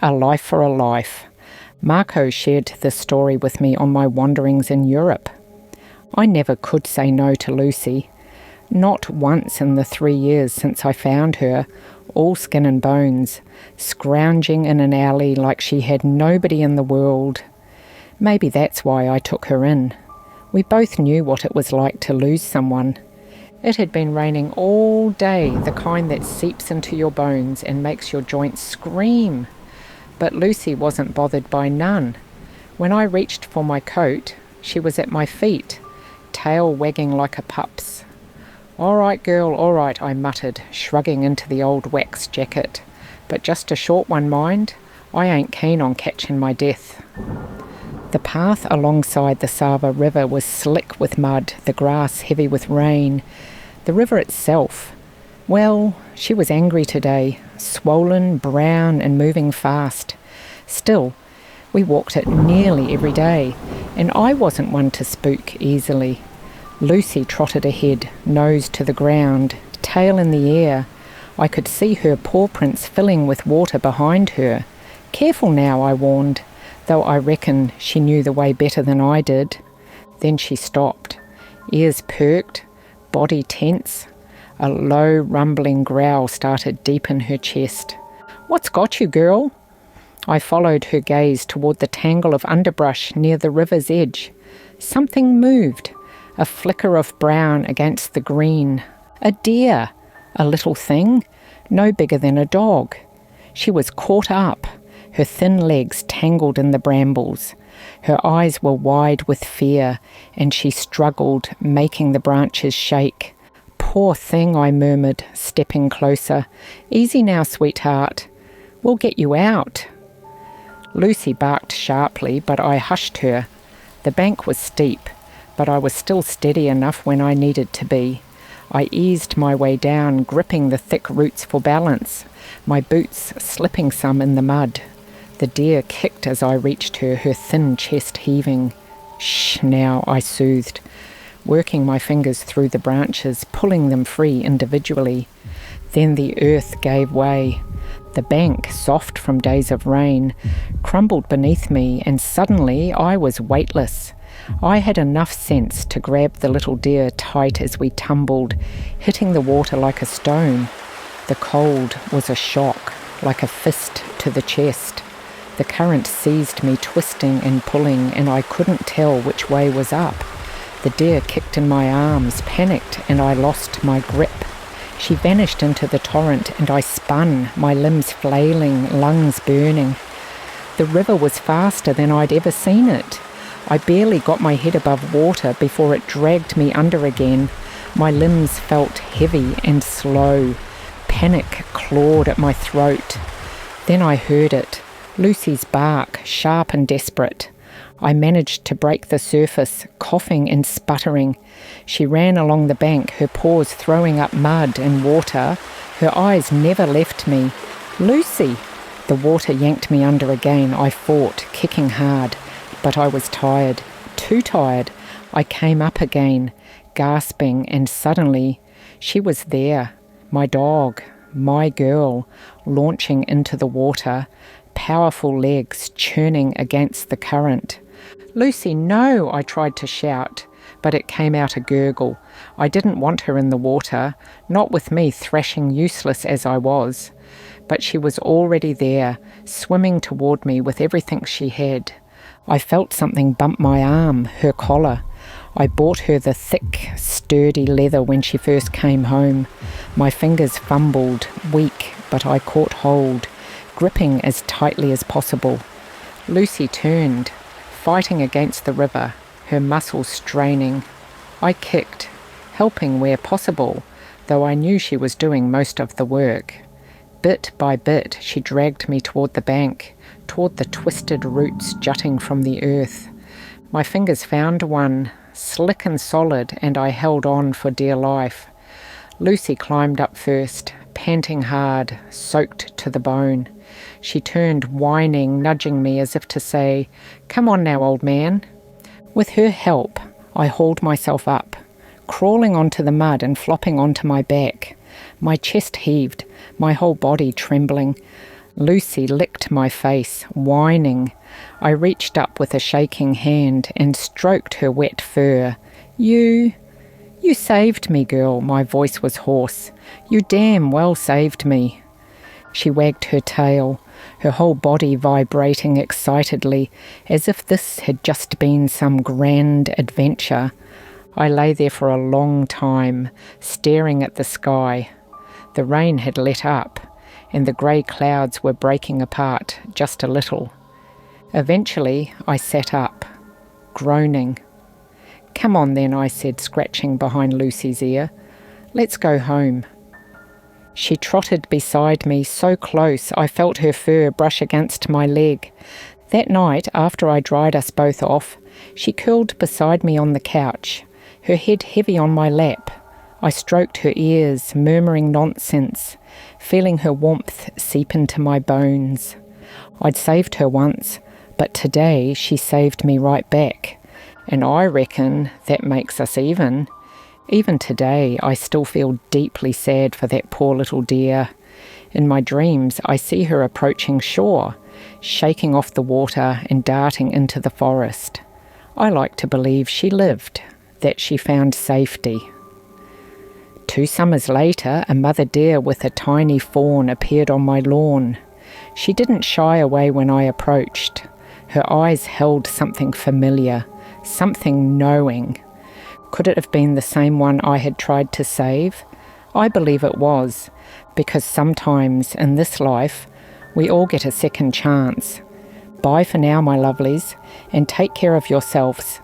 A life for a life. Marco shared this story with me on my wanderings in Europe. I never could say no to Lucy. Not once in the 3 years since I found her, all skin and bones, scrounging in an alley like she had nobody in the world. Maybe that's why I took her in. We both knew what it was like to lose someone. It had been raining all day, the kind that seeps into your bones and makes your joints scream. But Lucy wasn't bothered by none. When I reached for my coat, she was at my feet, tail wagging like a pup's. "All right, girl, all right," I muttered, shrugging into the old wax jacket. "But just a short one, mind. I ain't keen on catching my death." The path alongside the Sava River was slick with mud, the grass heavy with rain. The river itself, well, she was angry today, swollen, brown and moving fast. Still, we walked it nearly every day, and I wasn't one to spook easily. Lucy trotted ahead, nose to the ground, tail in the air. I could see her paw prints filling with water behind her. "Careful now," I warned, though I reckon she knew the way better than I did. Then she stopped, ears perked, body tense. A low, rumbling growl started deep in her chest. "What's got you, girl?" I followed her gaze toward the tangle of underbrush near the river's edge. Something moved, a flicker of brown against the green. A deer, a little thing, no bigger than a dog. She was caught up, her thin legs tangled in the brambles. Her eyes were wide with fear, and she struggled, making the branches shake. "Poor thing," I murmured, stepping closer. "Easy now, sweetheart. We'll get you out." Lucy barked sharply, but I hushed her. The bank was steep, but I was still steady enough when I needed to be. I eased my way down, gripping the thick roots for balance, my boots slipping some in the mud. The deer kicked as I reached her, her thin chest heaving. "Shh now," I soothed, working my fingers through the branches, pulling them free individually. Then the earth gave way. The bank, soft from days of rain, crumbled beneath me, and suddenly I was weightless. I had enough sense to grab the little deer tight as we tumbled, hitting the water like a stone. The cold was a shock, like a fist to the chest. The current seized me, twisting and pulling, and I couldn't tell which way was up. The deer kicked in my arms, panicked, and I lost my grip. She vanished into the torrent, and I spun, my limbs flailing, lungs burning. The river was faster than I'd ever seen it. I barely got my head above water before it dragged me under again. My limbs felt heavy and slow. Panic clawed at my throat. Then I heard it, Lucy's bark, sharp and desperate. I managed to break the surface, coughing and sputtering. She ran along the bank, her paws throwing up mud and water. Her eyes never left me. "Lucy!" The water yanked me under again. I fought, kicking hard, but I was tired, too tired. I came up again, gasping, and suddenly she was there, my dog, my girl, launching into the water, powerful legs churning against the current. "Lucy, no!" I tried to shout, but it came out a gurgle. I didn't want her in the water, not with me thrashing useless as I was. But she was already there, swimming toward me with everything she had. I felt something bump my arm, her collar. I bought her the thick, sturdy leather when she first came home. My fingers fumbled, weak, but I caught hold, gripping as tightly as possible. Lucy turned, fighting against the river, her muscles straining. I kicked, helping where possible, though I knew she was doing most of the work. Bit by bit, she dragged me toward the bank, toward the twisted roots jutting from the earth. My fingers found one, slick and solid, and I held on for dear life. Lucy climbed up first, panting hard, soaked to the bone. She turned, whining, nudging me as if to say, "Come on now, old man." With her help, I hauled myself up, crawling onto the mud and flopping onto my back. My chest heaved, my whole body trembling. Lucy licked my face, whining. I reached up with a shaking hand and stroked her wet fur. You saved me, girl." My voice was hoarse. "You damn well saved me." She wagged her tail, her whole body vibrating excitedly, as if this had just been some grand adventure. I lay there for a long time, staring at the sky. The rain had let up, and the grey clouds were breaking apart just a little. Eventually, I sat up, groaning. "Come on then," I said, scratching behind Lucy's ear. "Let's go home." She trotted beside me so close I felt her fur brush against my leg. That night, after I dried us both off, she curled beside me on the couch, her head heavy on my lap. I stroked her ears, murmuring nonsense, feeling her warmth seep into my bones. I'd saved her once, but today she saved me right back. And I reckon that makes us even. Even today, I still feel deeply sad for that poor little dear. In my dreams, I see her approaching shore, shaking off the water and darting into the forest. I like to believe she lived, that she found safety. 2 summers later, a mother deer with a tiny fawn appeared on my lawn. She didn't shy away when I approached. Her eyes held something familiar, something knowing. Could it have been the same one I had tried to save? I believe it was, because sometimes in this life, we all get a second chance. Bye for now, my lovelies, and take care of yourselves.